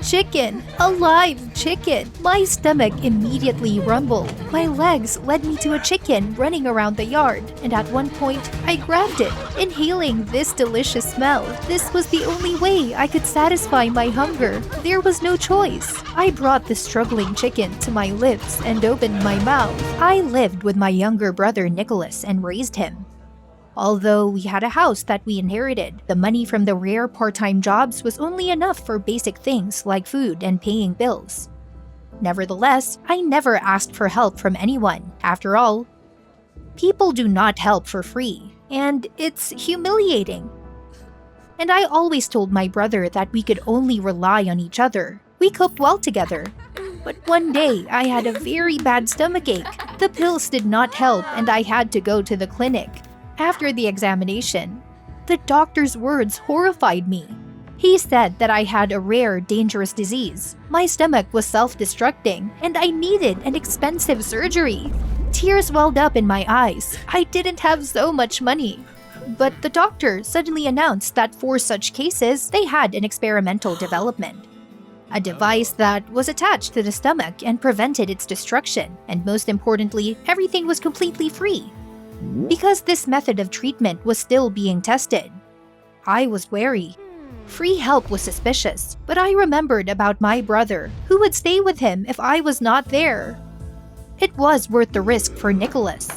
chicken! A live chicken! My stomach immediately rumbled. My legs led me to a chicken running around the yard, and at one point, I grabbed it, inhaling this delicious smell. This was the only way I could satisfy my hunger. There was no choice. I brought the struggling chicken to my lips and opened my mouth. I lived with my younger brother Nicholas and raised him. Although we had a house that we inherited, the money from the rare part-time jobs was only enough for basic things like food and paying bills. Nevertheless, I never asked for help from anyone. After all, people do not help for free, and it's humiliating. And I always told my brother that we could only rely on each other. We coped well together. But one day, I had a very bad stomachache. The pills did not help and I had to go to the clinic. After the examination, the doctor's words horrified me. He said that I had a rare, dangerous disease. My stomach was self-destructing, and I needed an expensive surgery. Tears welled up in my eyes. I didn't have so much money. But the doctor suddenly announced that for such cases, they had an experimental development. A device that was attached to the stomach and prevented its destruction, and most importantly, everything was completely free. Because this method of treatment was still being tested, I was wary. Free help was suspicious, but I remembered about my brother, who would stay with him if I was not there. It was worth the risk for Nicholas.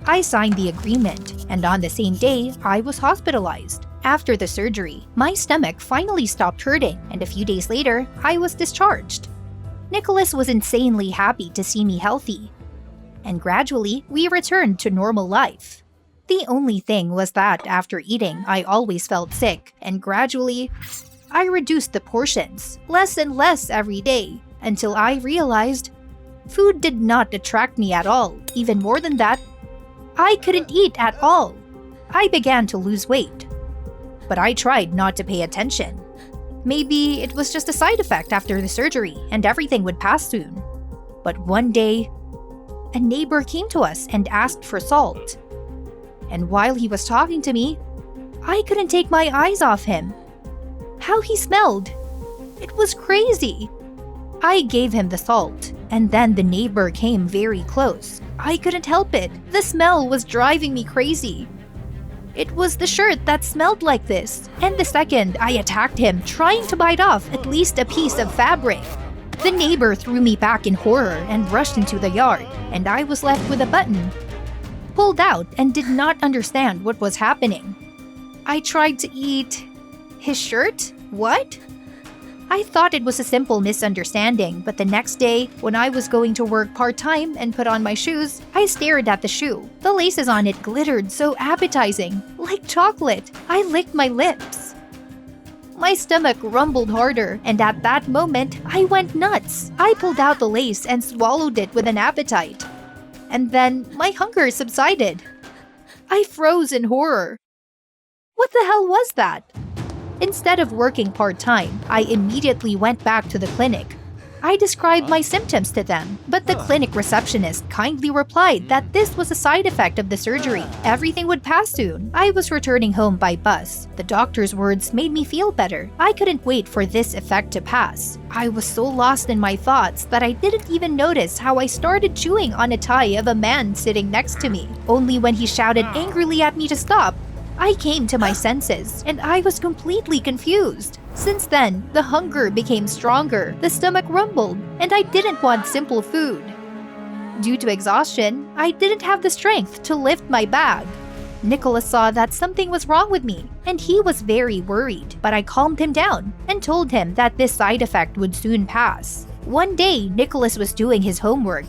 I signed the agreement, and on the same day, I was hospitalized. After the surgery, my stomach finally stopped hurting, and a few days later, I was discharged. Nicholas was insanely happy to see me healthy. And gradually, we returned to normal life. The only thing was that after eating, I always felt sick, and gradually, I reduced the portions, less and less every day, until I realized food did not attract me at all. Even more than that, I couldn't eat at all. I began to lose weight. But I tried not to pay attention. Maybe it was just a side effect after the surgery, and everything would pass soon. But one day, a neighbor came to us and asked for salt. And while he was talking to me, I couldn't take my eyes off him. How he smelled! It was crazy! I gave him the salt, and then the neighbor came very close. I couldn't help it. The smell was driving me crazy. It was the shirt that smelled like this, and the second I attacked him, trying to bite off at least a piece of fabric. The neighbor threw me back in horror and rushed into the yard, and I was left with a button. Pulled out and did not understand what was happening. I tried to eat his shirt? What? I thought it was a simple misunderstanding, but the next day, when I was going to work part-time and put on my shoes, I stared at the shoe. The laces on it glittered so appetizing, like chocolate. I licked my lips. My stomach rumbled harder, and at that moment, I went nuts. I pulled out the lace and swallowed it with an appetite. And then, my hunger subsided. I froze in horror. What the hell was that? Instead of working part-time, I immediately went back to the clinic. I described my symptoms to them, but the clinic receptionist kindly replied that this was a side effect of the surgery. Everything would pass soon. I was returning home by bus. The doctor's words made me feel better. I couldn't wait for this effect to pass. I was so lost in my thoughts that I didn't even notice how I started chewing on a tie of a man sitting next to me. Only when he shouted angrily at me to stop, I came to my senses, and I was completely confused. Since then, the hunger became stronger, the stomach rumbled, and I didn't want simple food. Due to exhaustion, I didn't have the strength to lift my bag. Nicholas saw that something was wrong with me, and he was very worried, but I calmed him down and told him that this side effect would soon pass. One day, Nicholas was doing his homework,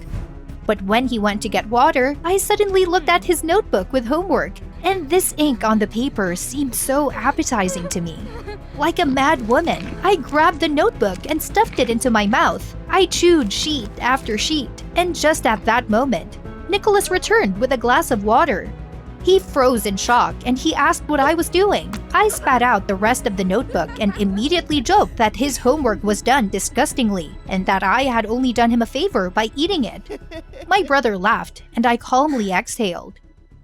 but when he went to get water, I suddenly looked at his notebook with homework, and this ink on the paper seemed so appetizing to me. Like a mad woman, I grabbed the notebook and stuffed it into my mouth. I chewed sheet after sheet, and just at that moment, Nicholas returned with a glass of water. He froze in shock and he asked what I was doing. I spat out the rest of the notebook and immediately joked that his homework was done disgustingly and that I had only done him a favor by eating it. My brother laughed and I calmly exhaled.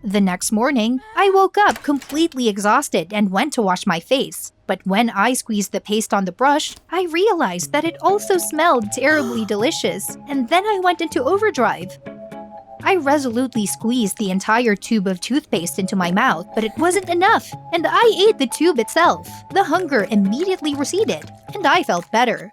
The next morning, I woke up completely exhausted and went to wash my face. But when I squeezed the paste on the brush, I realized that it also smelled terribly delicious, and then I went into overdrive. I resolutely squeezed the entire tube of toothpaste into my mouth, but it wasn't enough, and I ate the tube itself. The hunger immediately receded, and I felt better.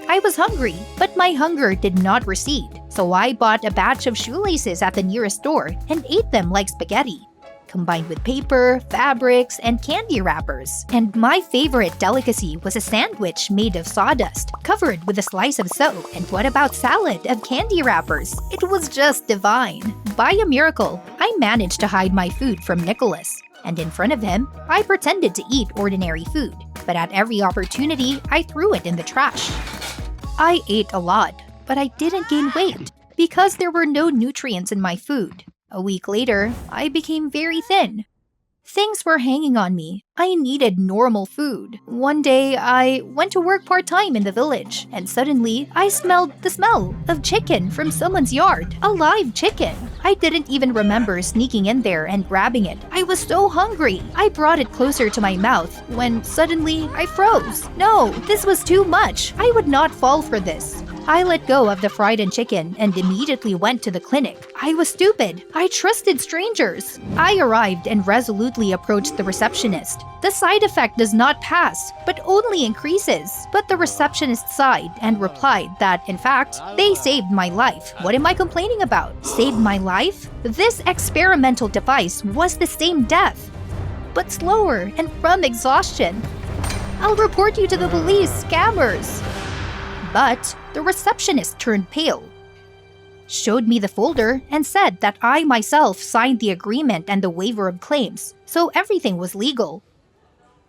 I was hungry, but my hunger did not recede, so I bought a batch of shoelaces at the nearest store and ate them like spaghetti, combined with paper, fabrics, and candy wrappers. And my favorite delicacy was a sandwich made of sawdust, covered with a slice of soap. And what about salad of candy wrappers? It was just divine. By a miracle, I managed to hide my food from Nicholas. And in front of him, I pretended to eat ordinary food. But at every opportunity, I threw it in the trash. I ate a lot, but I didn't gain weight because there were no nutrients in my food. A week later, I became very thin. Things were hanging on me. I needed normal food. One day, I went to work part-time in the village, and suddenly, I smelled the smell of chicken from someone's yard. A live chicken. I didn't even remember sneaking in there and grabbing it. I was so hungry. I brought it closer to my mouth when suddenly I froze. No, this was too much. I would not fall for this. I let go of the fried chicken and immediately went to the clinic. I was stupid. I trusted strangers. I arrived and resolutely approached the receptionist. The side effect does not pass, but only increases. But the receptionist sighed and replied that, in fact, they saved my life. What am I complaining about? Saved my life? This experimental device was the same death, but slower and from exhaustion. I'll report you to the police, scammers. But the receptionist turned pale, showed me the folder, and said that I myself signed the agreement and the waiver of claims, so everything was legal.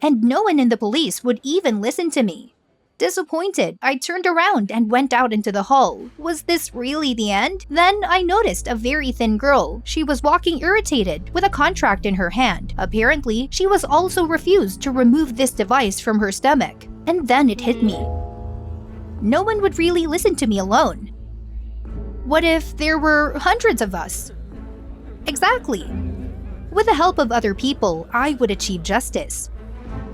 And no one in the police would even listen to me. Disappointed, I turned around and went out into the hall. Was this really the end? Then I noticed a very thin girl. She was walking irritated, with a contract in her hand. Apparently, she was also refused to remove this device from her stomach. And then it hit me. No one would really listen to me alone. What if there were hundreds of us? Exactly. With the help of other people, I would achieve justice.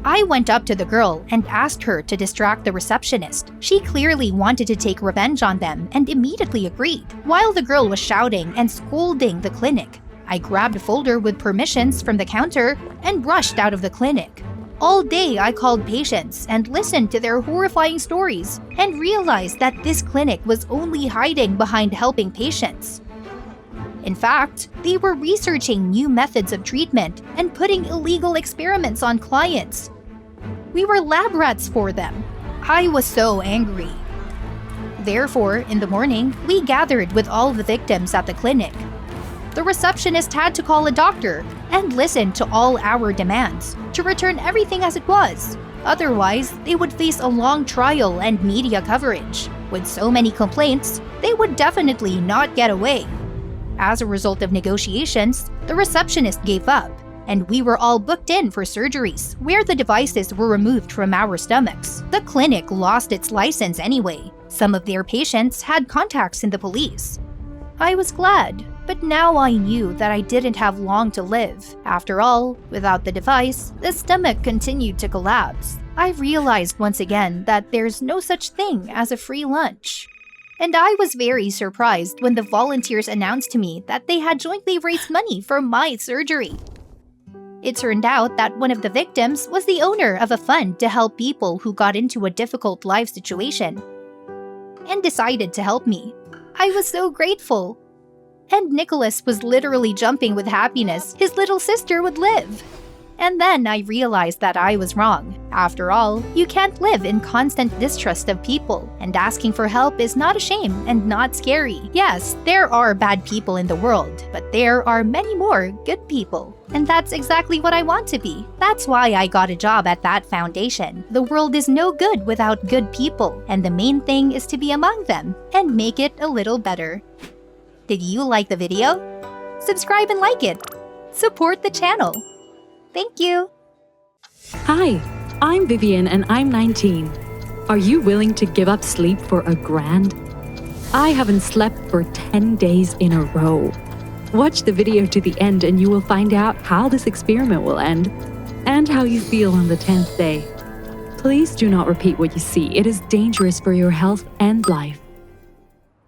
I went up to the girl and asked her to distract the receptionist. She clearly wanted to take revenge on them and immediately agreed. While the girl was shouting and scolding the clinic, I grabbed a folder with permissions from the counter and rushed out of the clinic. All day, I called patients and listened to their horrifying stories and realized that this clinic was only hiding behind helping patients. In fact, they were researching new methods of treatment and putting illegal experiments on clients. We were lab rats for them. I was so angry. Therefore, in the morning, we gathered with all the victims at the clinic. The receptionist had to call a doctor and listen to all our demands to return everything as it was. Otherwise, they would face a long trial and media coverage. With so many complaints, they would definitely not get away. As a result of negotiations, the receptionist gave up, and we were all booked in for surgeries where the devices were removed from our stomachs. The clinic lost its license anyway. Some of their patients had contacts in the police. I was glad, but now I knew that I didn't have long to live. After all, without the device, the stomach continued to collapse. I realized once again that there's no such thing as a free lunch. And I was very surprised when the volunteers announced to me that they had jointly raised money for my surgery. It turned out that one of the victims was the owner of a fund to help people who got into a difficult life situation and decided to help me. I was so grateful. And Nicholas was literally jumping with happiness his little sister would live. And then I realized that I was wrong. After all, you can't live in constant distrust of people, and asking for help is not a shame and not scary. Yes, there are bad people in the world, but there are many more good people. And that's exactly what I want to be. That's why I got a job at that foundation. The world is no good without good people, and the main thing is to be among them and make it a little better. Did you like the video? Subscribe and like it. Support the channel. Thank you. Hi, I'm Vivian and I'm 19. Are you willing to give up sleep for $1,000? I haven't slept for 10 days in a row. Watch the video to the end and you will find out how this experiment will end and how you feel on the 10th day. Please do not repeat what you see. It is dangerous for your health and life.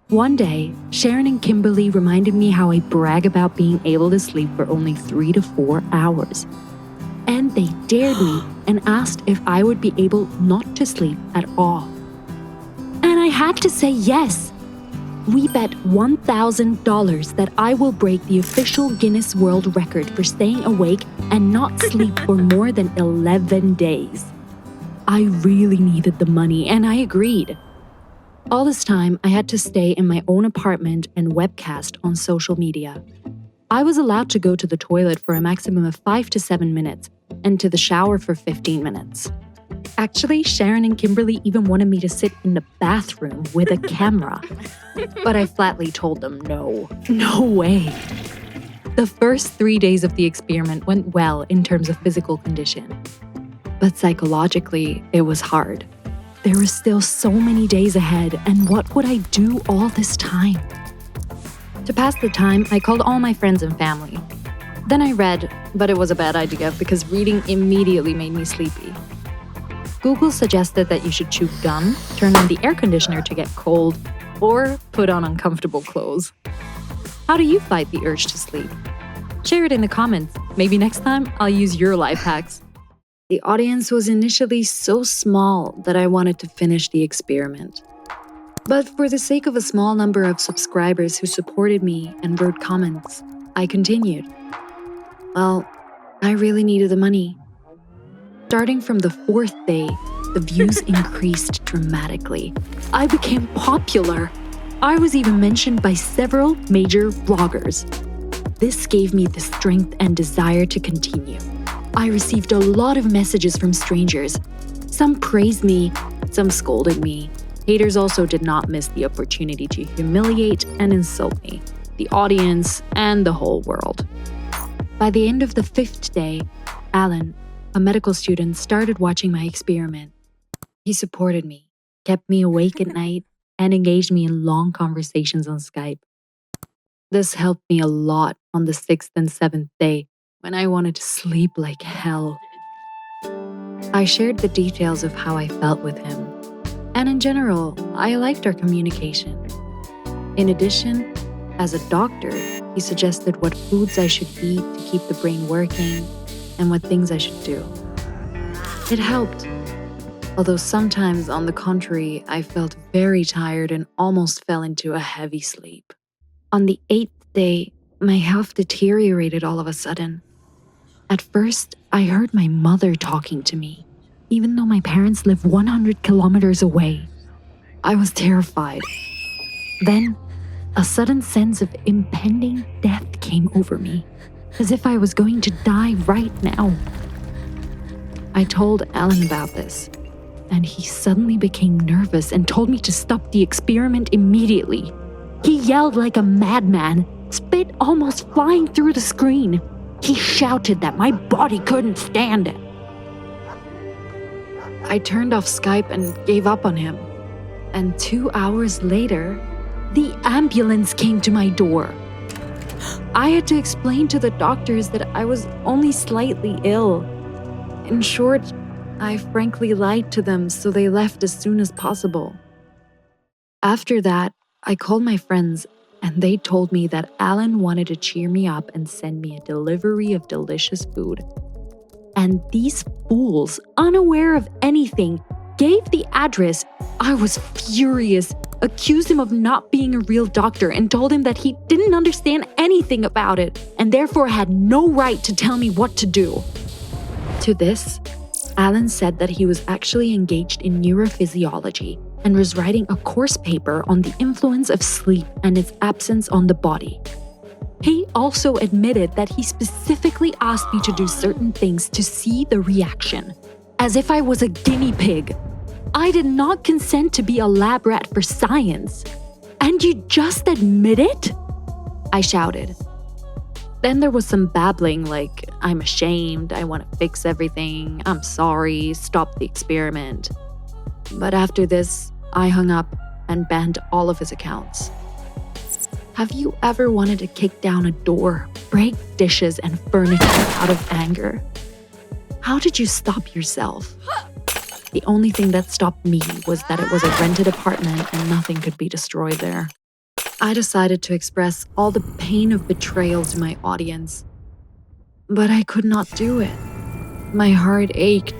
One day, Sharon and Kimberly reminded me how I brag about being able to sleep for only 3 to 4 hours. And they dared me and asked if I would be able not to sleep at all. And I had to say yes. We bet $1,000 that I will break the official Guinness World Record for staying awake and not sleep for more than 11 days. I really needed the money and I agreed. All this time, I had to stay in my own apartment and webcast on social media. I was allowed to go to the toilet for a maximum of 5 to 7 minutes and to the shower for 15 minutes. Actually, Sharon and Kimberly even wanted me to sit in the bathroom with a camera. But I flatly told them no way. The first 3 days of the experiment went well in terms of physical condition. But psychologically, it was hard. There were still so many days ahead, and what would I do all this time? To pass the time, I called all my friends and family. Then I read, but it was a bad idea because reading immediately made me sleepy. Google suggested that you should chew gum, turn on the air conditioner to get cold, or put on uncomfortable clothes. How do you fight the urge to sleep? Share it in the comments. Maybe next time I'll use your life hacks. The audience was initially so small that I wanted to finish the experiment. But for the sake of a small number of subscribers who supported me and wrote comments, I continued. Well, I really needed the money. Starting from the 4th day, the views increased dramatically. I became popular. I was even mentioned by several major bloggers. This gave me the strength and desire to continue. I received a lot of messages from strangers. Some praised me, some scolded me. Haters also did not miss the opportunity to humiliate and insult me, the audience, and the whole world. By the end of the 5th day, Alan, a medical student, started watching my experiment. He supported me, kept me awake at night, and engaged me in long conversations on Skype. This helped me a lot on the 6th and 7th day, when I wanted to sleep like hell. I shared the details of how I felt with him, and in general, I liked our communication. In addition, as a doctor, he suggested what foods I should eat to keep the brain working and what things I should do. It helped, although sometimes, on the contrary, I felt very tired and almost fell into a heavy sleep. On the 8th day, my health deteriorated all of a sudden. At first, I heard my mother talking to me, even though my parents live 100 kilometers away. I was terrified. Then, a sudden sense of impending death came over me, as if I was going to die right now. I told Alan about this, and he suddenly became nervous and told me to stop the experiment immediately. He yelled like a madman, spit almost flying through the screen. He shouted that my body couldn't stand it. I turned off Skype and gave up on him. And 2 hours later, the ambulance came to my door. I had to explain to the doctors that I was only slightly ill. In short, I frankly lied to them, so they left as soon as possible. After that, I called my friends, and they told me that Alan wanted to cheer me up and send me a delivery of delicious food. And these fools, unaware of anything, gave the address. I was furious, accused him of not being a real doctor, and told him that he didn't understand anything about it and therefore had no right to tell me what to do. To this, Alan said that he was actually engaged in neurophysiology and was writing a course paper on the influence of sleep and its absence on the body. He also admitted that he specifically asked me to do certain things to see the reaction, as if I was a guinea pig. I did not consent to be a lab rat for science. And you just admit it? I shouted. Then there was some babbling like, I'm ashamed, I want to fix everything, I'm sorry, stop the experiment. But after this, I hung up and banned all of his accounts. Have you ever wanted to kick down a door, break dishes and furniture out of anger? How did you stop yourself? The only thing that stopped me was that it was a rented apartment and nothing could be destroyed there. I decided to express all the pain of betrayal to my audience. But I could not do it. My heart ached,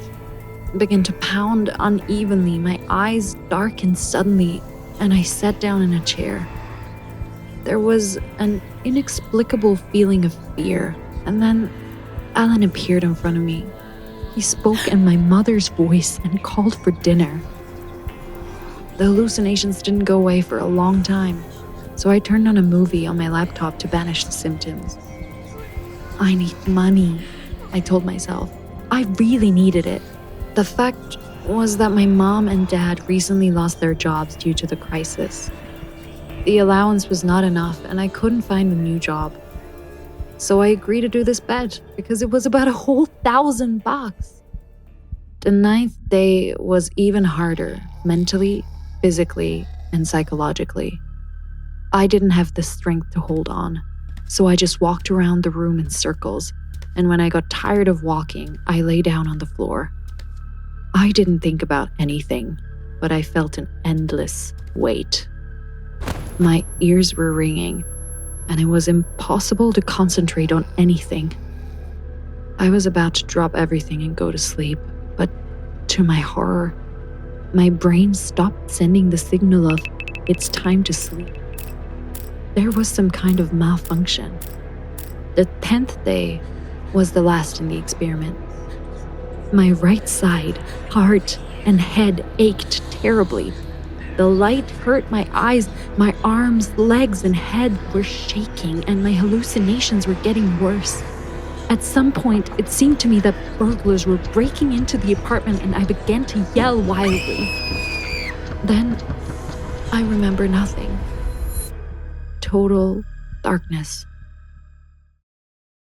began to pound unevenly, my eyes darkened suddenly, and I sat down in a chair. There was an inexplicable feeling of fear, and then Alan appeared in front of me. He spoke in my mother's voice and called for dinner. The hallucinations didn't go away for a long time, so I turned on a movie on my laptop to banish the symptoms. I need money, I told myself. I really needed it. The fact was that my mom and dad recently lost their jobs due to the crisis. The allowance was not enough and I couldn't find a new job. So I agreed to do this bet because it was about a whole $1,000. The 9th day was even harder, mentally, physically, and psychologically. I didn't have the strength to hold on, so I just walked around the room in circles, and when I got tired of walking, I lay down on the floor. I didn't think about anything, but I felt an endless weight. My ears were ringing, and it was impossible to concentrate on anything. I was about to drop everything and go to sleep, but to my horror, my brain stopped sending the signal of, it's time to sleep. There was some kind of malfunction. The 10th day was the last in the experiment. My right side, heart, and head ached terribly. The light hurt my eyes, my arms, legs, and head were shaking, and my hallucinations were getting worse. At some point, it seemed to me that burglars were breaking into the apartment and I began to yell wildly. Then, I remember nothing. Total darkness.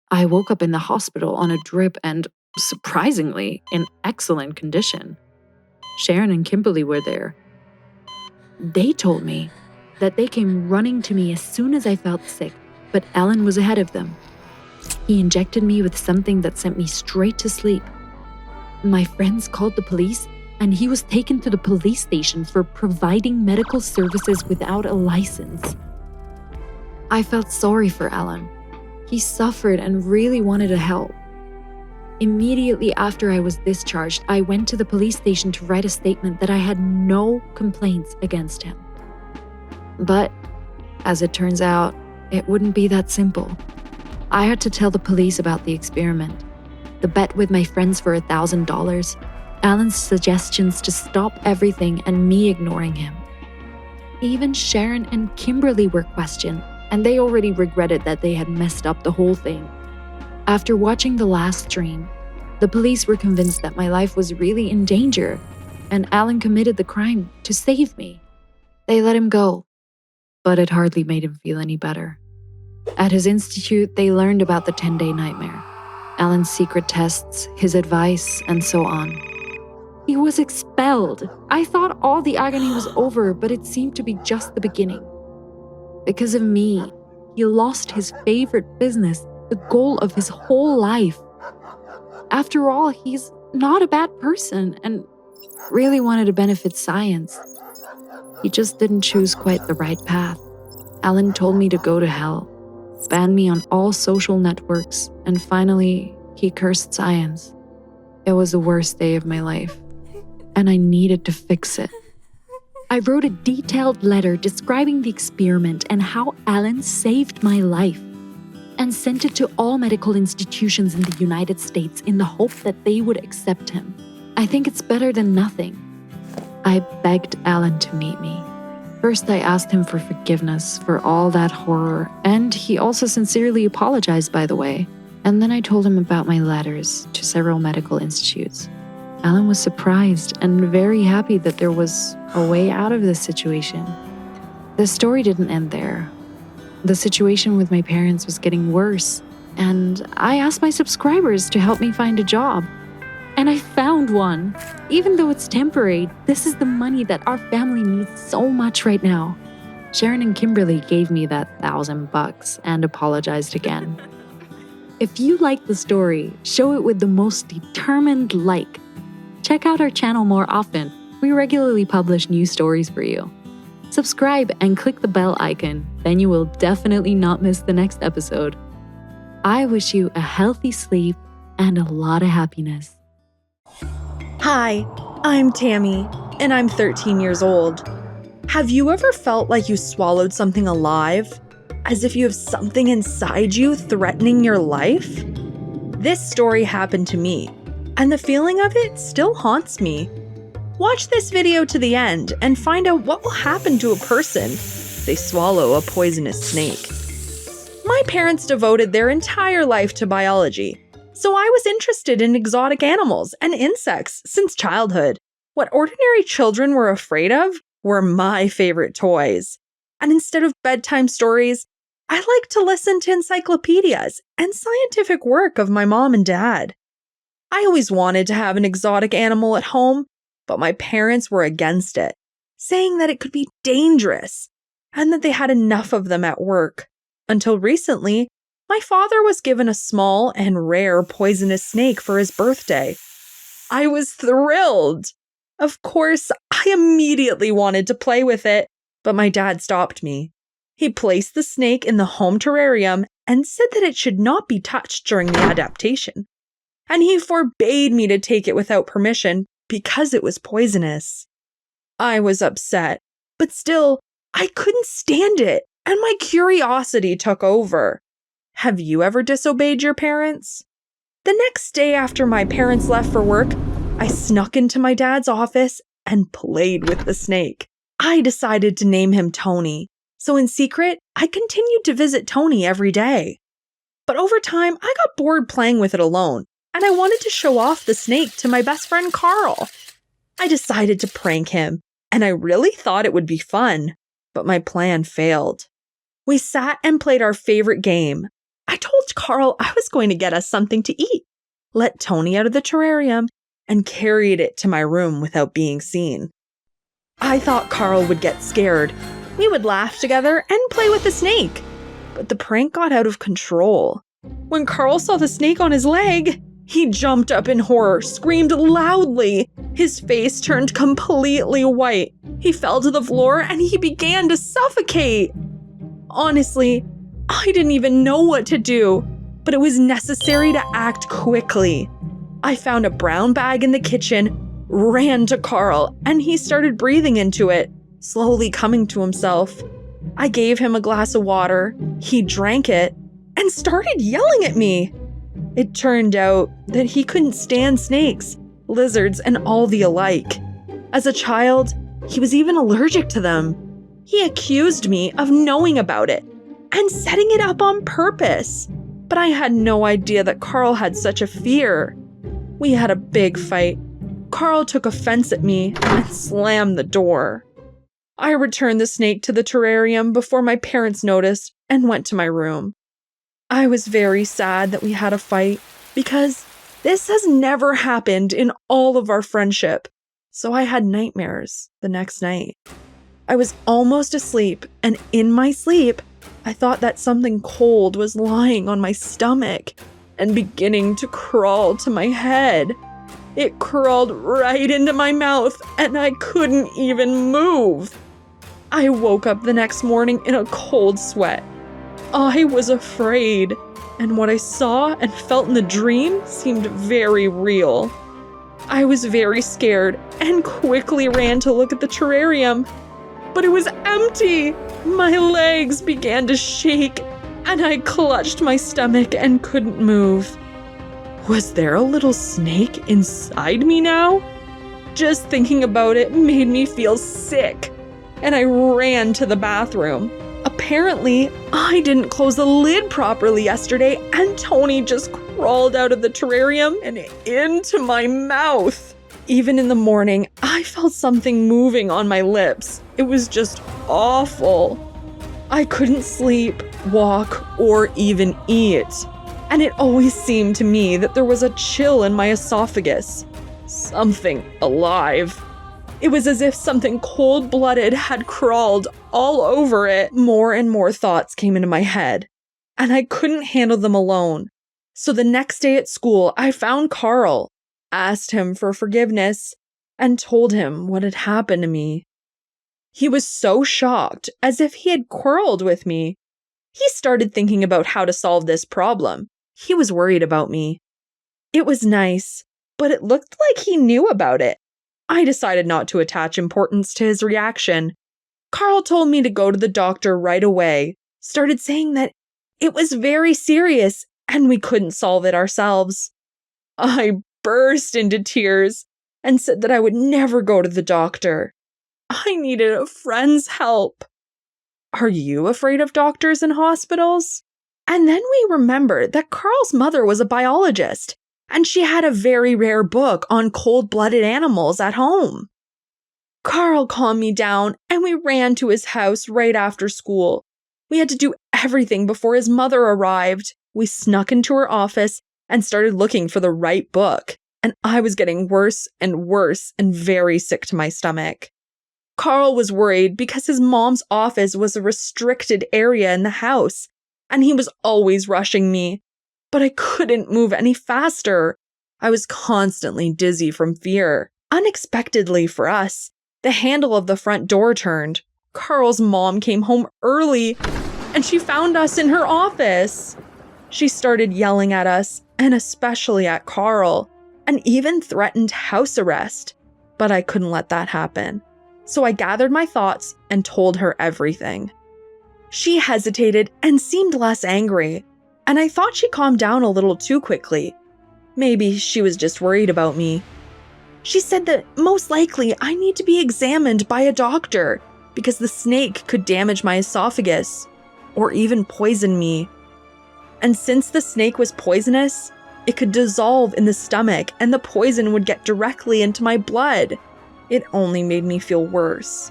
I woke up in the hospital on a drip and, surprisingly, in excellent condition. Sharon and Kimberly were there. They told me that they came running to me as soon as I felt sick, but Alan was ahead of them. He injected me with something that sent me straight to sleep. My friends called the police, and he was taken to the police station for providing medical services without a license. I felt sorry for Alan. He suffered and really wanted to help. Immediately after I was discharged, I went to the police station to write a statement that I had no complaints against him. But, as it turns out, it wouldn't be that simple. I had to tell the police about the experiment, the bet with my friends for $1,000, Alan's suggestions to stop everything and me ignoring him. Even Sharon and Kimberly were questioned, and they already regretted that they had messed up the whole thing. After watching the last stream, the police were convinced that my life was really in danger, and Alan committed the crime to save me. They let him go, but it hardly made him feel any better. At his institute, they learned about the 10-day nightmare, Alan's secret tests, his advice, and so on. He was expelled. I thought all the agony was over, but it seemed to be just the beginning. Because of me, he lost his favorite business, the goal of his whole life. After all, he's not a bad person and really wanted to benefit science. He just didn't choose quite the right path. Alan told me to go to hell, banned me on all social networks, and finally, he cursed science. It was the worst day of my life, and I needed to fix it. I wrote a detailed letter describing the experiment and how Alan saved my life, and sent it to all medical institutions in the United States in the hope that they would accept him. I think it's better than nothing. I begged Alan to meet me. First, I asked him for forgiveness for all that horror, and he also sincerely apologized, by the way. And then I told him about my letters to several medical institutes. Alan was surprised and very happy that there was a way out of this situation. The story didn't end there. The situation with my parents was getting worse, and I asked my subscribers to help me find a job. And I found one. Even though it's temporary, this is the money that our family needs so much right now. Sharon and Kimberly gave me that $1,000 and apologized again. If you like the story, show it with the most determined like. Check out our channel more often. We regularly publish new stories for you. Subscribe and click the bell icon, then you will definitely not miss the next episode. I wish you a healthy sleep and a lot of happiness. Hi, I'm Tammy, and I'm 13 years old. Have you ever felt like you swallowed something alive? As if you have something inside you threatening your life? This story happened to me, and the feeling of it still haunts me. Watch this video to the end and find out what will happen to a person if they swallow a poisonous snake. My parents devoted their entire life to biology, so I was interested in exotic animals and insects since childhood. What ordinary children were afraid of were my favorite toys. And instead of bedtime stories, I like to listen to encyclopedias and scientific work of my mom and dad. I always wanted to have an exotic animal at home, but my parents were against it, saying that it could be dangerous and that they had enough of them at work. Until recently, my father was given a small and rare poisonous snake for his birthday. I was thrilled. Of course, I immediately wanted to play with it, but my dad stopped me. He placed the snake in the home terrarium and said that it should not be touched during the adaptation. And he forbade me to take it without permission because it was poisonous. I was upset, but still, I couldn't stand it, and my curiosity took over. Have you ever disobeyed your parents? The next day after my parents left for work, I snuck into my dad's office and played with the snake. I decided to name him Tony, so in secret, I continued to visit Tony every day. But over time, I got bored playing with it alone, and I wanted to show off the snake to my best friend Carl. I decided to prank him, and I really thought it would be fun, but my plan failed. We sat and played our favorite game. I told Carl I was going to get us something to eat, let Tony out of the terrarium, and carried it to my room without being seen. I thought Carl would get scared. We would laugh together and play with the snake. But the prank got out of control. When Carl saw the snake on his leg, he jumped up in horror, screamed loudly. His face turned completely white. He fell to the floor and he began to suffocate. Honestly, I didn't even know what to do, but it was necessary to act quickly. I found a brown bag in the kitchen, ran to Carl, and he started breathing into it, slowly coming to himself. I gave him a glass of water, he drank it, and started yelling at me. It turned out that he couldn't stand snakes, lizards, and all the alike. As a child, he was even allergic to them. He accused me of knowing about it and setting it up on purpose. But I had no idea that Carl had such a fear. We had a big fight. Carl took offense at me and slammed the door. I returned the snake to the terrarium before my parents noticed and went to my room. I was very sad that we had a fight because this has never happened in all of our friendship, so I had nightmares the next night. I was almost asleep, and in my sleep, I thought that something cold was lying on my stomach and beginning to crawl to my head. It crawled right into my mouth, and I couldn't even move. I woke up the next morning in a cold sweat. I was afraid, and what I saw and felt in the dream seemed very real. I was very scared and quickly ran to look at the terrarium, but it was empty. My legs began to shake, and I clutched my stomach and couldn't move. Was there a little snake inside me now? Just thinking about it made me feel sick, and I ran to the bathroom. Apparently, I didn't close the lid properly yesterday, and Tony just crawled out of the terrarium and into my mouth. Even in the morning, I felt something moving on my lips. It was just awful. I couldn't sleep, walk, or even eat. And it always seemed to me that there was a chill in my esophagus. Something alive. It was as if something cold-blooded had crawled all over it. More and more thoughts came into my head, and I couldn't handle them alone. So the next day at school, I found Carl, asked him for forgiveness, and told him what had happened to me. He was so shocked, as if he had quarreled with me. He started thinking about how to solve this problem. He was worried about me. It was nice, but it looked like he knew about it. I decided not to attach importance to his reaction. Carl told me to go to the doctor right away, started saying that it was very serious and we couldn't solve it ourselves. I burst into tears and said that I would never go to the doctor. I needed a friend's help. Are you afraid of doctors and hospitals? And then we remembered that Carl's mother was a biologist, and she had a very rare book on cold-blooded animals at home. Carl calmed me down, and we ran to his house right after school. We had to do everything before his mother arrived. We snuck into her office and started looking for the right book, and I was getting worse and worse and very sick to my stomach. Carl was worried because his mom's office was a restricted area in the house, and he was always rushing me. But I couldn't move any faster. I was constantly dizzy from fear. Unexpectedly for us, the handle of the front door turned. Carl's mom came home early, and she found us in her office. She started yelling at us, and especially at Carl, and even threatened house arrest. But I couldn't let that happen. So I gathered my thoughts and told her everything. She hesitated and seemed less angry, and I thought she calmed down a little too quickly. Maybe she was just worried about me. She said that most likely I need to be examined by a doctor because the snake could damage my esophagus or even poison me. And since the snake was poisonous, it could dissolve in the stomach and the poison would get directly into my blood. It only made me feel worse.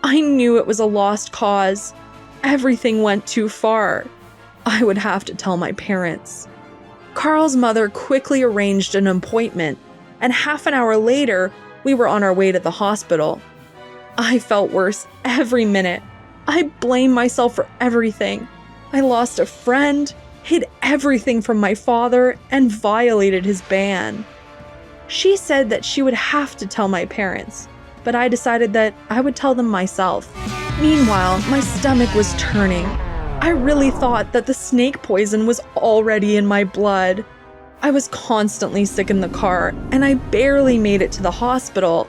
I knew it was a lost cause. Everything went too far. I would have to tell my parents. Carl's mother quickly arranged an appointment, and half an hour later, we were on our way to the hospital. I felt worse every minute. I blamed myself for everything. I lost a friend, hid everything from my father, and violated his ban. She said that she would have to tell my parents, but I decided that I would tell them myself. Meanwhile, my stomach was turning. I really thought that the snake poison was already in my blood. I was constantly sick in the car, and I barely made it to the hospital.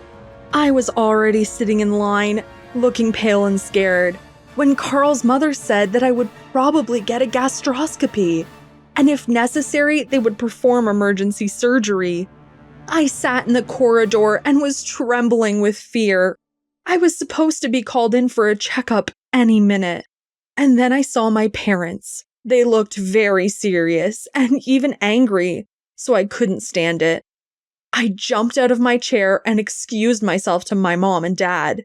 I was already sitting in line, looking pale and scared, when Carl's mother said that I would probably get a gastroscopy, and if necessary, they would perform emergency surgery. I sat in the corridor and was trembling with fear. I was supposed to be called in for a checkup any minute. And then I saw my parents. They looked very serious and even angry, so I couldn't stand it. I jumped out of my chair and excused myself to my mom and dad.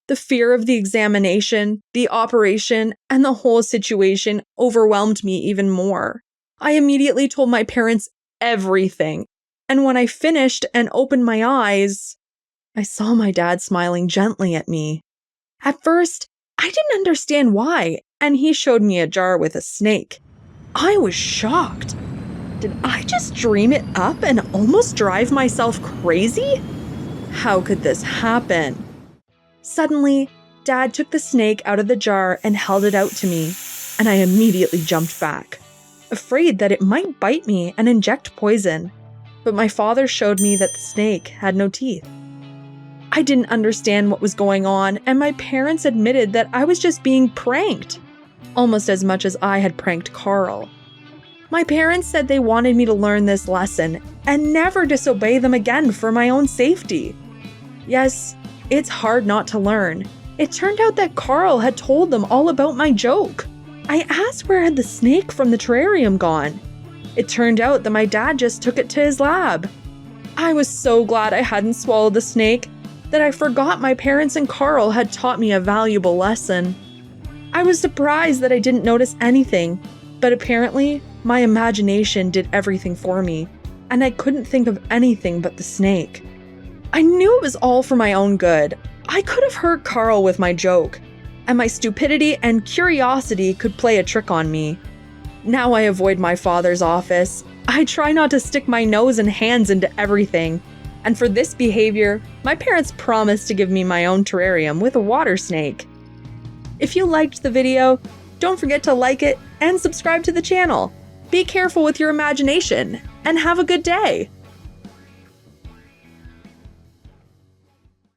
The fear of the examination, the operation, and the whole situation overwhelmed me even more. I immediately told my parents everything, and when I finished and opened my eyes, I saw my dad smiling gently at me. At first, I didn't understand why, and he showed me a jar with a snake. I was shocked. Did I just dream it up and almost drive myself crazy? How could this happen? Suddenly, Dad took the snake out of the jar and held it out to me, and I immediately jumped back, afraid that it might bite me and inject poison. But my father showed me that the snake had no teeth. I didn't understand what was going on, and my parents admitted that I was just being pranked, almost as much as I had pranked Carl. My parents said they wanted me to learn this lesson and never disobey them again for my own safety. Yes, it's hard not to learn. It turned out that Carl had told them all about my joke. I asked where had the snake from the terrarium gone. It turned out that my dad just took it to his lab. I was so glad I hadn't swallowed the snake that I forgot my parents and Carl had taught me a valuable lesson. I was surprised that I didn't notice anything, but apparently my imagination did everything for me, and I couldn't think of anything but the snake. I knew it was all for my own good. I could have hurt Carl with my joke, and my stupidity and curiosity could play a trick on me. Now I avoid my father's office. I try not to stick my nose and hands into everything. And for this behavior, my parents promised to give me my own terrarium with a water snake. If you liked the video, don't forget to like it and subscribe to the channel. Be careful with your imagination, and have a good day!